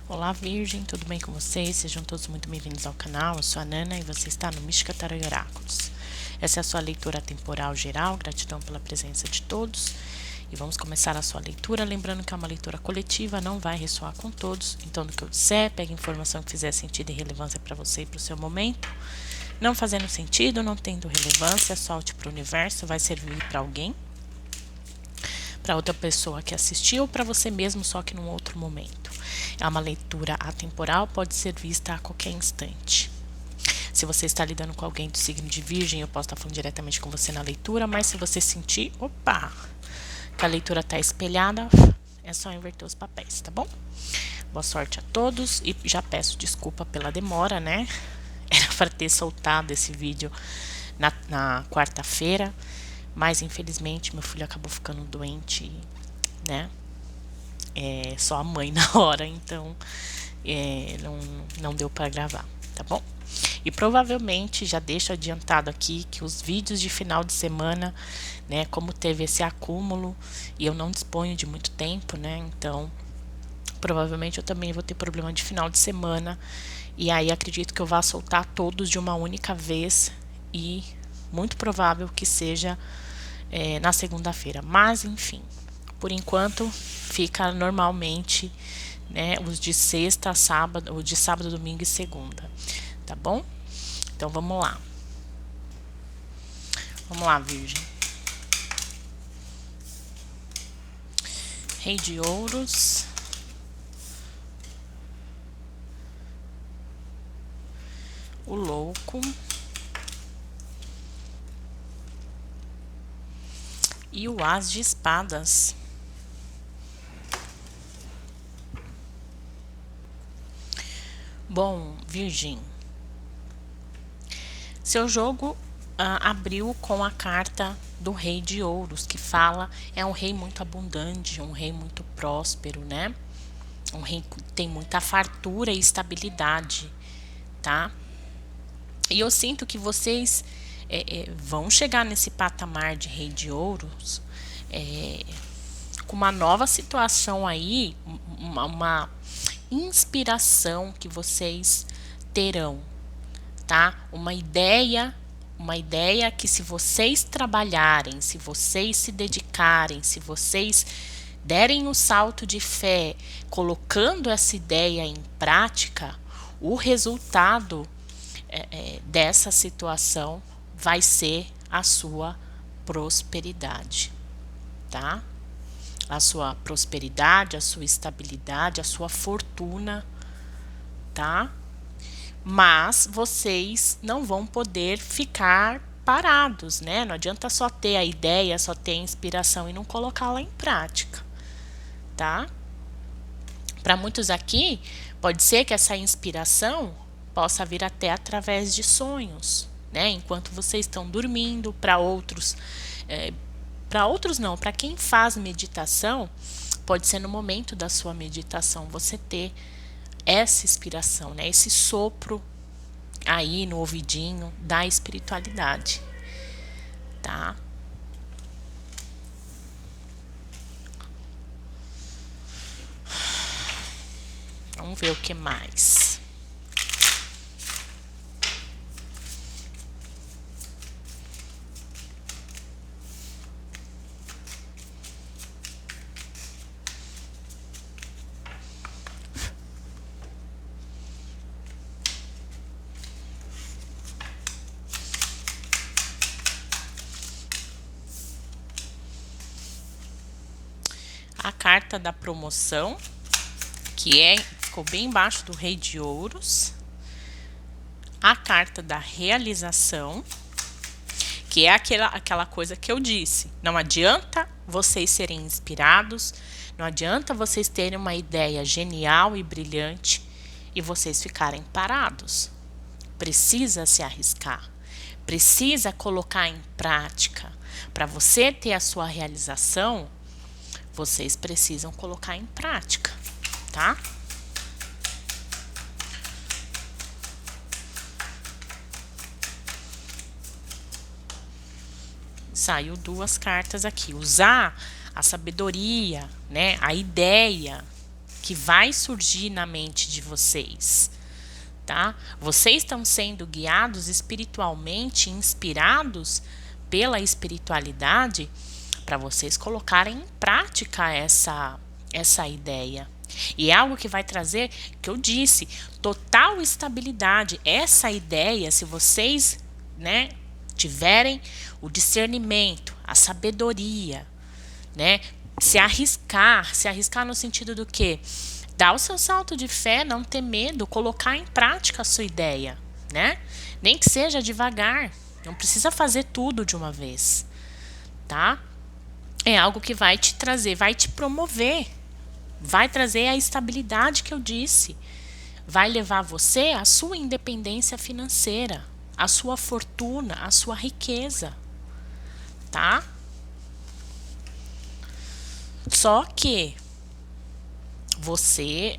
Olá, Virgem, tudo bem com vocês? Sejam todos muito bem-vindos ao canal. Eu sou a Nana e você está no Mística Tarô e Oráculos. Essa é a sua leitura temporal geral, gratidão pela presença de todos. E vamos começar a sua leitura, lembrando que é uma leitura coletiva, não vai ressoar com todos. Então, do que eu disser, pegue informação que fizer sentido e relevância para você e para o seu momento. Não fazendo sentido, não tendo relevância, solte para o universo, vai servir para alguém, para outra pessoa que assistiu ou para você mesmo, só que num outro momento. É uma leitura atemporal, pode ser vista a qualquer instante. Se você está lidando com alguém do signo de Virgem, eu posso estar falando diretamente com você na leitura, mas se você sentir, opa, que a leitura está espelhada, é só inverter os papéis, tá bom? Boa sorte a todos e já peço desculpa pela demora, né? Era para ter soltado esse vídeo na quarta-feira, mas infelizmente meu filho acabou ficando doente, né? É só a mãe na hora, então não deu para gravar, tá bom? E provavelmente já deixo adiantado aqui que os vídeos de final de semana, né, como teve esse acúmulo e eu não disponho de muito tempo, né, então provavelmente eu também vou ter problema de final de semana e aí acredito que eu vá soltar todos de uma única vez e muito provável que seja na segunda-feira, mas enfim, por enquanto fica normalmente, né, os de sexta a sábado, o de sábado, domingo e segunda, tá bom? Então vamos lá. Vamos lá, Virgem. Rei de Ouros. O Louco. E o As de Espadas. Bom, Virgem, seu jogo abriu com a carta do Rei de Ouros, que fala, é um rei muito abundante, um rei muito próspero, né? Um rei que tem muita fartura e estabilidade, tá? E eu sinto que vocês vão chegar nesse patamar de Rei de Ouros com uma nova situação aí, uma inspiração que vocês terão, tá? Uma ideia que se vocês trabalharem, se vocês se dedicarem, se vocês derem o salto de fé, colocando essa ideia em prática, o resultado dessa situação vai ser a sua prosperidade, tá? A sua prosperidade, a sua estabilidade, a sua fortuna, tá? Mas vocês não vão poder ficar parados, né? Não adianta só ter a ideia, só ter a inspiração e não colocá-la em prática, tá? Para muitos aqui, pode ser que essa inspiração possa vir até através de sonhos, né? Enquanto vocês estão dormindo, para outros não, para quem faz meditação, pode ser no momento da sua meditação você ter essa inspiração, né? Esse sopro aí no ouvidinho da espiritualidade, tá? Vamos ver o que mais. A carta da promoção, que ficou bem embaixo do Rei de Ouros. A carta da realização, que é aquela coisa que eu disse. Não adianta vocês serem inspirados, não adianta vocês terem uma ideia genial e brilhante e vocês ficarem parados. Precisa se arriscar, precisa colocar em prática. Para você ter a sua realização, vocês precisam colocar em prática, tá? Saiu duas cartas aqui. Usar a sabedoria, né? A ideia que vai surgir na mente de vocês, tá? Vocês estão sendo guiados espiritualmente, inspirados pela espiritualidade para vocês colocarem em prática essa ideia. E é algo que vai trazer, que eu disse, total estabilidade. Essa ideia, se vocês, né, tiverem o discernimento, a sabedoria, né, se arriscar no sentido do quê? Dar o seu salto de fé, não ter medo, colocar em prática a sua ideia, né? Nem que seja devagar, não precisa fazer tudo de uma vez, tá? É algo que vai te trazer, vai te promover, vai trazer a estabilidade que eu disse, vai levar você à sua independência financeira, à sua fortuna, à sua riqueza, tá? Só que você,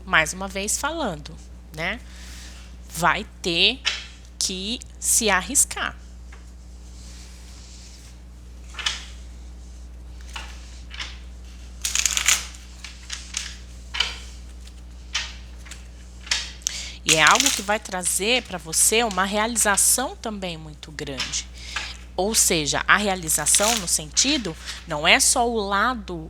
mais uma vez falando, né, vai ter que se arriscar. E é algo que vai trazer para você uma realização também muito grande. Ou seja, a realização no sentido, não é só o lado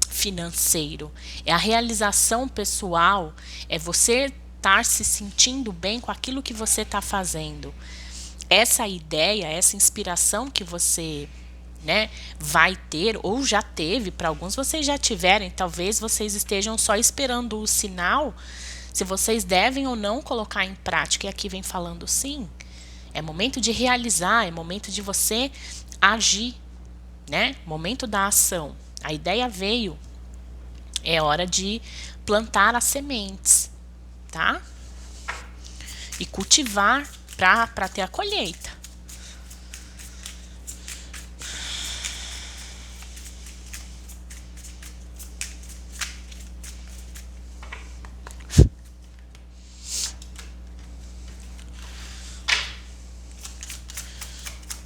financeiro, é a realização pessoal, é você estar se sentindo bem com aquilo que você está fazendo. Essa ideia, essa inspiração que você, né, vai ter ou já teve, para alguns vocês já tiverem, talvez vocês estejam só esperando o sinal, se vocês devem ou não colocar em prática, e aqui vem falando sim. É momento de realizar, é momento de você agir, né? Momento da ação. A ideia veio, é hora de plantar as sementes, tá? E cultivar para ter a colheita.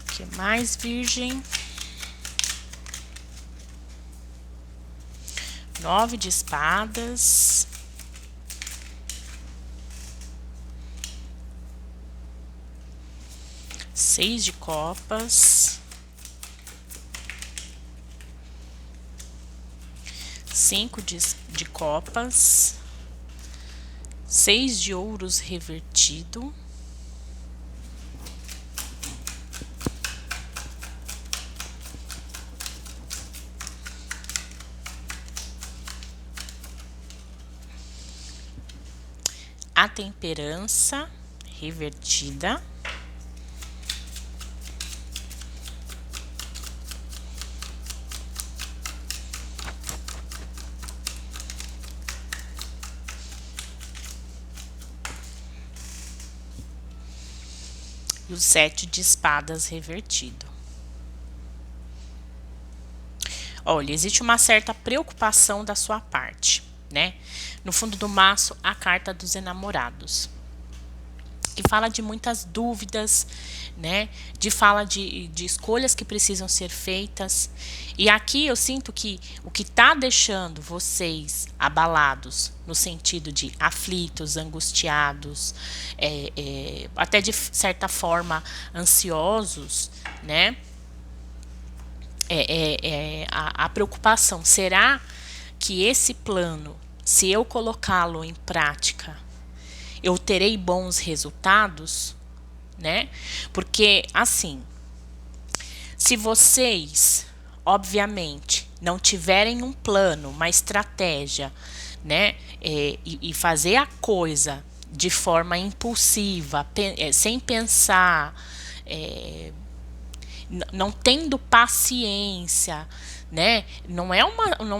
O que mais, Virgem? 9 de espadas. Seis de copas. 5 de copas. 6 de ouros revertido. A temperança revertida. E o 7 de espadas revertido. Olha, existe uma certa preocupação da sua parte, né? No fundo do maço, a carta dos enamorados, que fala de muitas dúvidas, né? Fala de escolhas que precisam ser feitas. E aqui eu sinto que o que está deixando vocês abalados, no sentido de aflitos, angustiados, até de certa forma ansiosos, né? A preocupação. Será que esse plano, se eu colocá-lo em prática, eu terei bons resultados, né? Porque, assim, se vocês, obviamente, não tiverem um plano, uma estratégia, né? E fazer a coisa de forma impulsiva, sem pensar, não tendo paciência, né? Não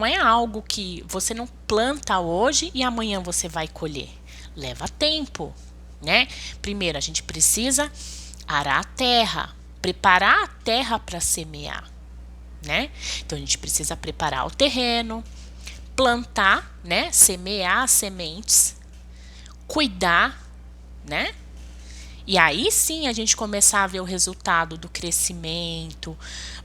é algo que você não planta hoje e amanhã você vai colher. Leva tempo, né? Primeiro a gente precisa arar a terra, preparar a terra para semear, né? Então a gente precisa preparar o terreno, plantar, né? Semear as sementes, cuidar, né? E aí sim a gente começar a ver o resultado do crescimento,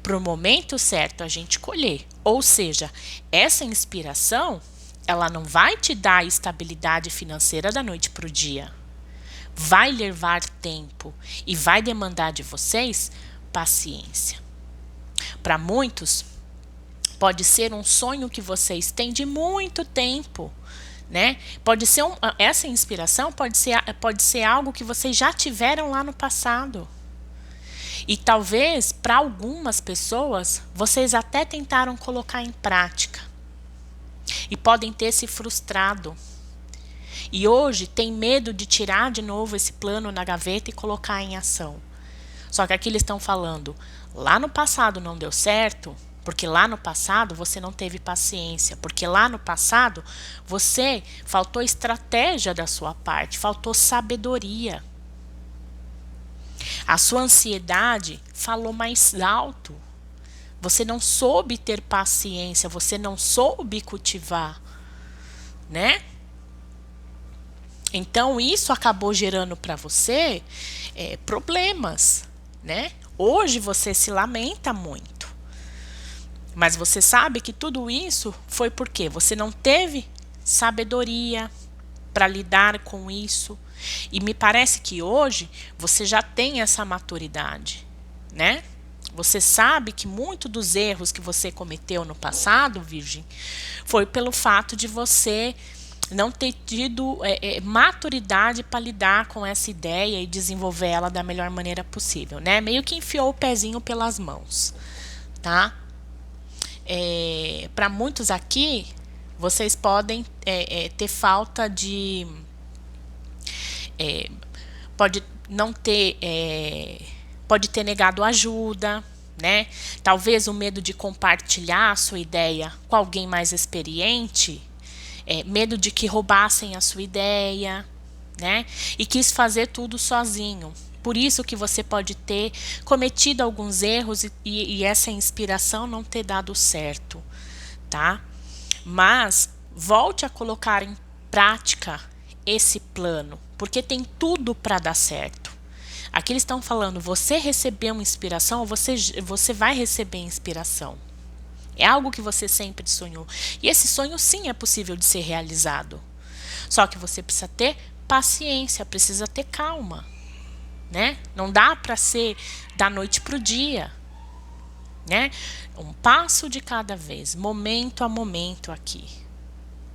para o momento certo a gente colher. Ou seja, essa inspiração, ela não vai te dar a estabilidade financeira da noite para o dia. Vai levar tempo e vai demandar de vocês paciência. Para muitos, pode ser um sonho que vocês têm de muito tempo, né? Pode ser essa inspiração pode ser algo que vocês já tiveram lá no passado. E talvez para algumas pessoas vocês até tentaram colocar em prática e podem ter se frustrado. E hoje tem medo de tirar de novo esse plano na gaveta e colocar em ação. Só que aqui eles estão falando, lá no passado não deu certo, porque lá no passado você não teve paciência, porque lá no passado você faltou estratégia da sua parte, faltou sabedoria. A sua ansiedade falou mais alto. Você não soube ter paciência, você não soube cultivar, né? Então isso acabou gerando para você problemas, né? Hoje você se lamenta muito, mas você sabe que tudo isso foi porque você não teve sabedoria para lidar com isso. E me parece que hoje você já tem essa maturidade, né? Você sabe que muito dos erros que você cometeu no passado, Virgem, foi pelo fato de você não ter tido maturidade para lidar com essa ideia e desenvolver ela da melhor maneira possível, né? Meio que enfiou o pezinho pelas mãos, tá? Para muitos aqui, vocês podem ter falta de... pode não ter... pode ter negado ajuda, né? Talvez o medo de compartilhar a sua ideia com alguém mais experiente, medo de que roubassem a sua ideia, né? E quis fazer tudo sozinho. Por isso que você pode ter cometido alguns erros e essa inspiração não ter dado certo, tá? Mas volte a colocar em prática esse plano, porque tem tudo para dar certo. Aqui eles estão falando, você recebeu uma inspiração, você vai receber inspiração. É algo que você sempre sonhou. E esse sonho sim é possível de ser realizado. Só que você precisa ter paciência, precisa ter calma, né? Não dá para ser da noite para o dia, né? Um passo de cada vez, momento a momento aqui,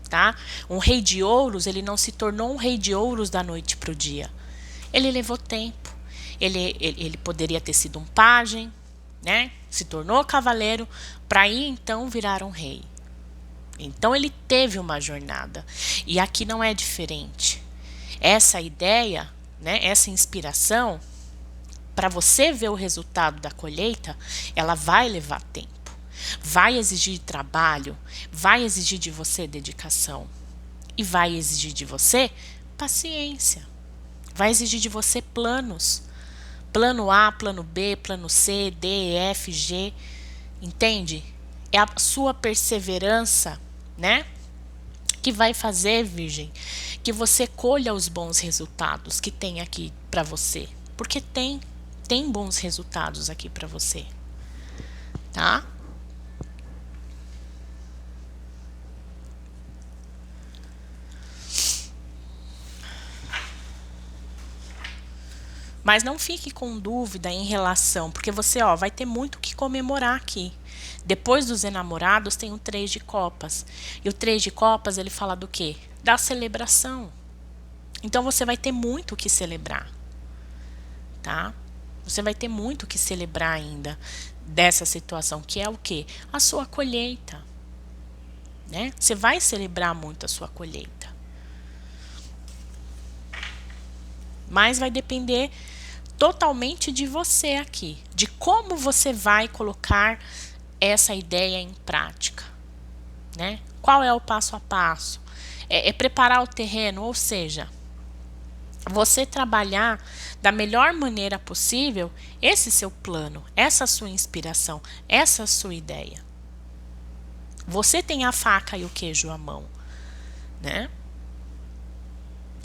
tá? Um rei de ouros, ele não se tornou um rei de ouros da noite para o dia. Ele levou tempo. Ele poderia ter sido um pajem, né? Se tornou cavaleiro para aí então virar um rei. Então ele teve uma jornada. E aqui não é diferente. Essa ideia, né, essa inspiração, para você ver o resultado da colheita, ela vai levar tempo. Vai exigir trabalho, vai exigir de você dedicação. E vai exigir de você paciência. Vai exigir de você planos. Plano A, plano B, plano C, D, E, F, G. Entende? É a sua perseverança, né? Que vai fazer, Virgem, que você colha os bons resultados que tem aqui para você. Porque tem bons resultados aqui para você. Tá? Mas não fique com dúvida em relação, porque você vai ter muito o que comemorar aqui. Depois dos enamorados tem o 3 de copas. E o 3 de copas ele fala do quê? Da celebração. Então você vai ter muito o que celebrar. Tá? Você vai ter muito o que celebrar ainda dessa situação, que é o quê? A sua colheita. Né? Você vai celebrar muito a sua colheita. Mas vai depender totalmente de você aqui, de como você vai colocar essa ideia em prática, né? Qual é o passo a passo? É preparar o terreno, ou seja, você trabalhar da melhor maneira possível esse seu plano, essa sua inspiração, essa sua ideia. Você tem a faca e o queijo à mão, né?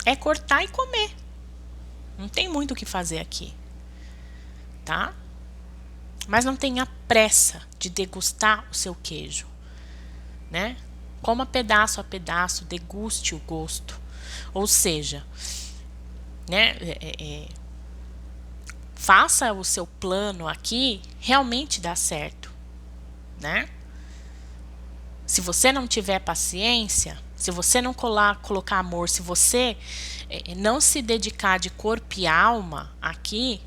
É cortar e comer. Não tem muito o que fazer aqui, tá? Mas não tenha pressa de degustar o seu queijo, né? Coma pedaço a pedaço, deguste o gosto. Ou seja, né? Faça o seu plano aqui realmente dar certo, né? Se você não tiver paciência, se você não colocar amor, se você não se dedicar de corpo e alma aqui,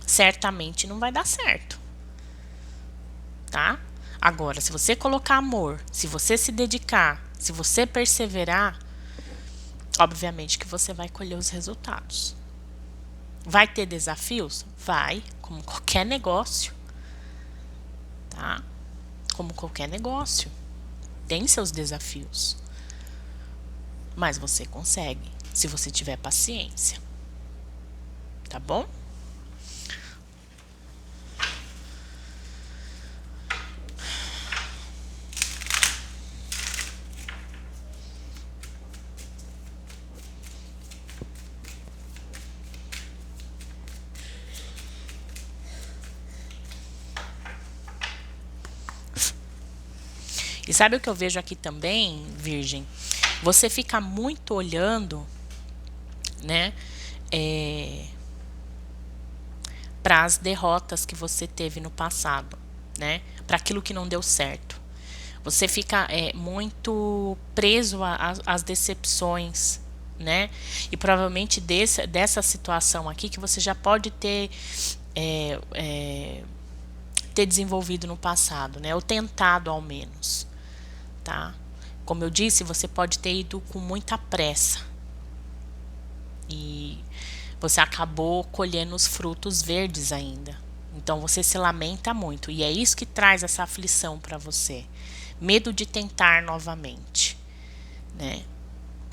certamente não vai dar certo, tá? Agora, se você colocar amor, se você se dedicar, se você perseverar, obviamente que você vai colher os resultados. Vai ter desafios? Vai, como qualquer negócio, tá? Como qualquer negócio, tem seus desafios. Mas você consegue, se você tiver paciência. Tá bom? E sabe o que eu vejo aqui também, Virgem? Você fica muito olhando, né, para as derrotas que você teve no passado, né, para aquilo que não deu certo. Você fica muito preso às decepções, né? E provavelmente dessa situação aqui que você já pode ter ter desenvolvido no passado, né? Ou tentado ao menos, tá? Como eu disse, você pode ter ido com muita pressa e você acabou colhendo os frutos verdes ainda. Então você se lamenta muito e é isso que traz essa aflição para você. Medo de tentar novamente, né?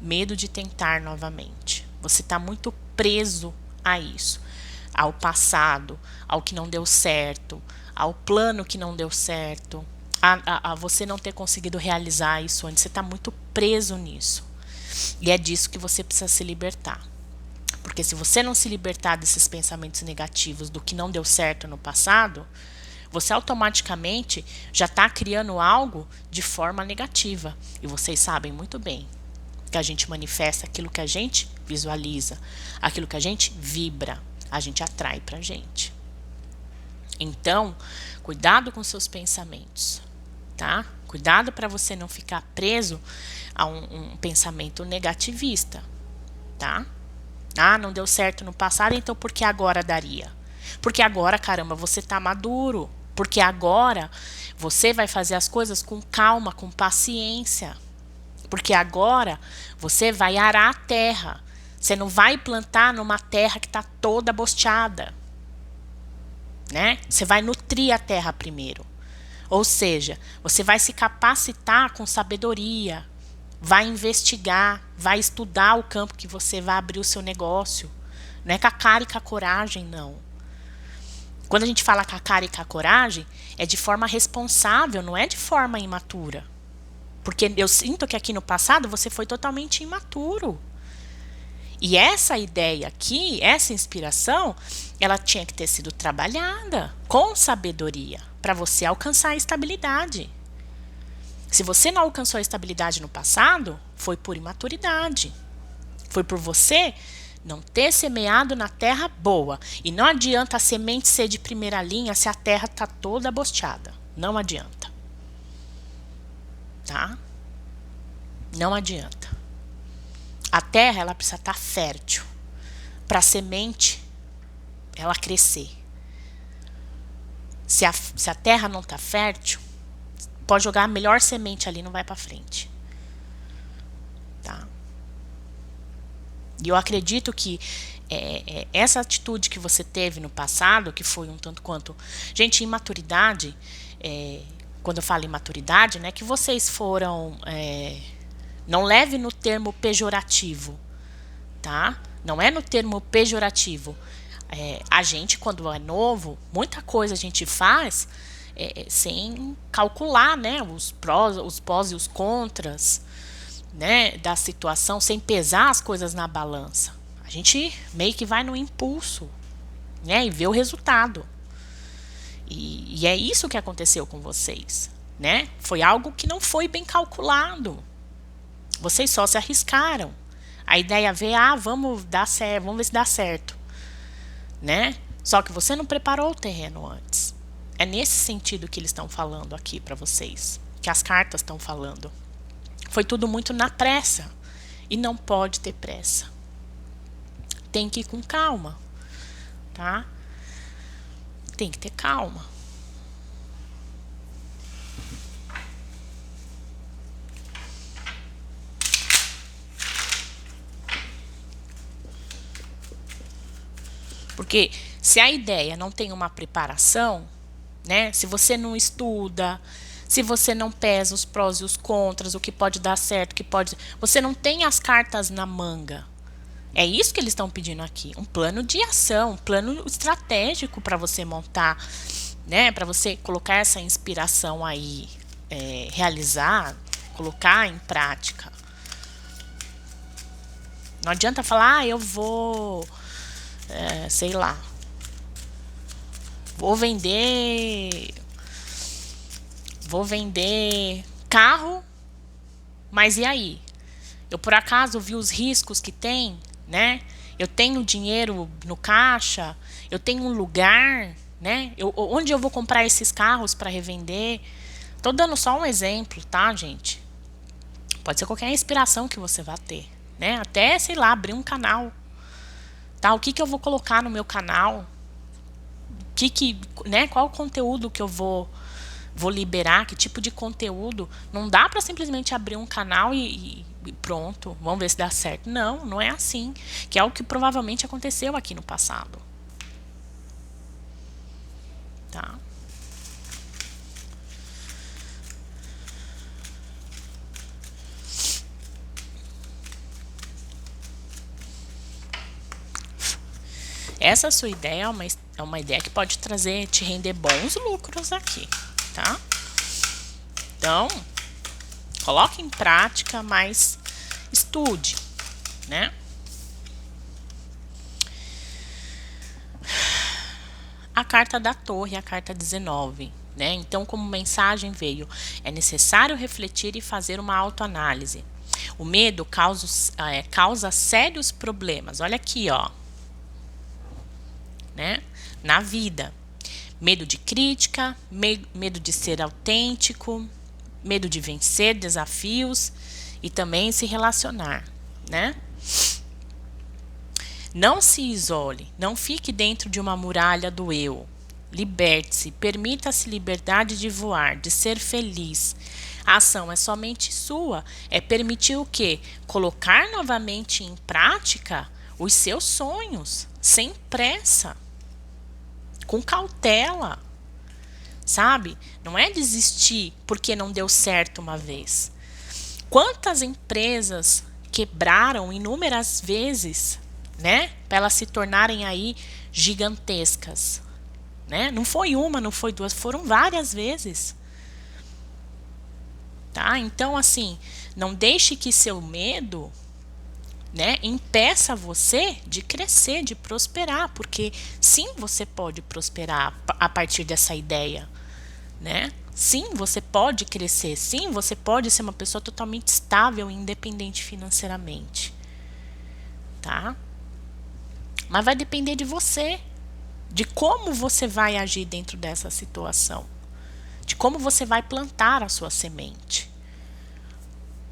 Medo de tentar novamente. Você está muito preso a isso, ao passado, ao que não deu certo, ao plano que não deu certo, a você não ter conseguido realizar isso antes. Você está muito preso nisso. E é disso que você precisa se libertar. Porque se você não se libertar desses pensamentos negativos do que não deu certo no passado, você automaticamente já está criando algo de forma negativa. E vocês sabem muito bem que a gente manifesta aquilo que a gente visualiza, aquilo que a gente vibra, a gente atrai pra gente. Então, cuidado com seus pensamentos, tá? Cuidado para você não ficar preso a um pensamento negativista, tá? Ah, não deu certo no passado, então por que agora daria? Porque agora, caramba, você tá maduro. Porque agora você vai fazer as coisas com calma, com paciência. Porque agora você vai arar a terra. Você não vai plantar numa terra que está toda bosteada, né? Você vai nutrir a terra primeiro. Ou seja, você vai se capacitar com sabedoria, vai investigar, vai estudar o campo que você vai abrir o seu negócio. Não é com a cara e com a coragem, não. Quando a gente fala com a cara e com a coragem, é de forma responsável, não é de forma imatura. Porque eu sinto que aqui no passado você foi totalmente imaturo. E essa ideia aqui, essa inspiração, ela tinha que ter sido trabalhada com sabedoria para você alcançar a estabilidade. Se você não alcançou a estabilidade no passado, foi por imaturidade. Foi por você não ter semeado na terra boa. E não adianta a semente ser de primeira linha se a terra está toda bosteada. Não adianta. Tá? Não adianta. A terra, ela precisa estar fértil para a semente ela crescer. Se a terra não está fértil, pode jogar a melhor semente ali, não vai para frente. Tá? E eu acredito que essa atitude que você teve no passado, que foi um tanto quanto... Gente, imaturidade, quando eu falo imaturidade, né, que vocês foram... não leve no termo pejorativo, tá? Não é no termo pejorativo. A gente, quando é novo, muita coisa a gente faz sem calcular, né, os pós e os contras, né, da situação, sem pesar as coisas na balança. A gente meio que vai no impulso, né? E vê o resultado. E é isso que aconteceu com vocês, né? Foi algo que não foi bem calculado. Vocês só se arriscaram. A ideia veio, vamos dar certo, vamos ver se dá certo, né? Só que você não preparou o terreno antes. É nesse sentido que eles estão falando aqui para vocês, que as cartas estão falando. Foi tudo muito na pressa e não pode ter pressa. Tem que ir com calma, tá? Tem que ter calma. Porque se a ideia não tem uma preparação, né? Se você não estuda, se você não pesa os prós e os contras, o que pode dar certo, o que pode, você não tem as cartas na manga. É isso que eles estão pedindo aqui, um plano de ação, um plano estratégico para você montar, né? Para você colocar essa inspiração aí, realizar, colocar em prática. Não adianta falar, eu vou, sei lá, vou vender carro, mas e aí? Eu por acaso vi os riscos que tem, né? Eu tenho dinheiro no caixa, eu tenho um lugar, né? Onde eu vou comprar esses carros para revender? Tô dando só um exemplo, tá, gente? Pode ser qualquer inspiração que você vá ter, né? Até, sei lá, abrir um canal, tá? O que eu vou colocar no meu canal? Né? Qual o conteúdo que eu vou liberar? Que tipo de conteúdo? Não dá para simplesmente abrir um canal e pronto, vamos ver se dá certo. Não, não é assim. Que é o que provavelmente aconteceu aqui no passado. Tá? Essa sua ideia é uma ideia que pode te render bons lucros aqui, tá? Então, coloque em prática, mas estude, né? A carta da torre, a carta 19, né? Então, como mensagem veio, é necessário refletir e fazer uma autoanálise. O medo causa sérios problemas. Olha aqui, ó. Né? Na vida. Medo de crítica, medo de ser autêntico, medo de vencer desafios e também se relacionar, né? Não se isole, não fique dentro de uma muralha do eu. Liberte-se, permita-se liberdade de voar, de ser feliz. A ação é somente sua, é permitir o quê? Colocar novamente em prática os seus sonhos, sem pressa, com cautela, sabe? Não é desistir porque não deu certo uma vez. Quantas empresas quebraram inúmeras vezes, né? Para elas se tornarem aí gigantescas, né? Não foi uma, não foi duas, foram várias vezes. Tá? Então, assim, não deixe que seu medo, né, impeça você de crescer, de prosperar, porque sim, você pode prosperar a partir dessa ideia, né? Sim, você pode crescer, sim, você pode ser uma pessoa totalmente estável e independente financeiramente, tá? Mas vai depender de você, de como você vai agir dentro dessa situação, de como você vai plantar a sua semente.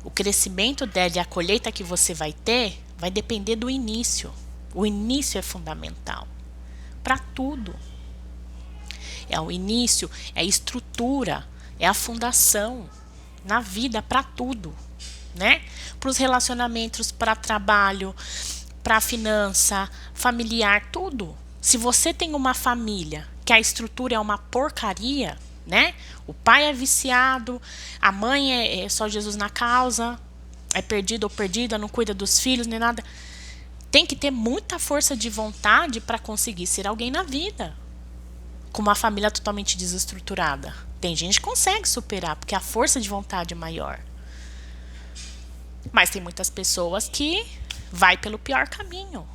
O crescimento dela e a colheita que você vai ter vai depender do início. O início é fundamental para tudo. É o início, é a estrutura, é a fundação na vida para tudo, né? Para os relacionamentos, para trabalho, para finança, familiar, tudo. Se você tem uma família que a estrutura é uma porcaria, né? O pai é viciado, a mãe é só Jesus na causa, é perdido ou perdida, não cuida dos filhos nem nada. Tem que ter muita força de vontade para conseguir ser alguém na vida. Com uma família totalmente desestruturada. Tem gente que consegue superar, porque a força de vontade é maior. Mas tem muitas pessoas que vai pelo pior caminho,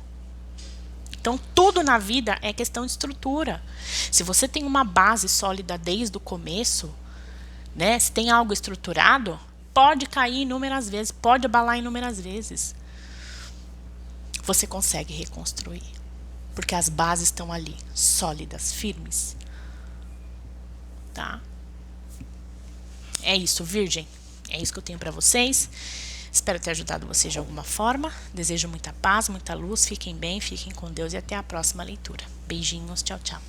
Então, tudo na vida é questão de estrutura. Se você tem uma base sólida desde o começo, né? Se tem algo estruturado, pode cair inúmeras vezes, pode abalar inúmeras vezes. Você consegue reconstruir, porque as bases estão ali, sólidas, firmes. Tá? É isso, Virgem. É isso que eu tenho para vocês. Espero ter ajudado vocês de alguma forma. Desejo muita paz, muita luz. Fiquem bem, fiquem com Deus e até a próxima leitura. Beijinhos, tchau, tchau.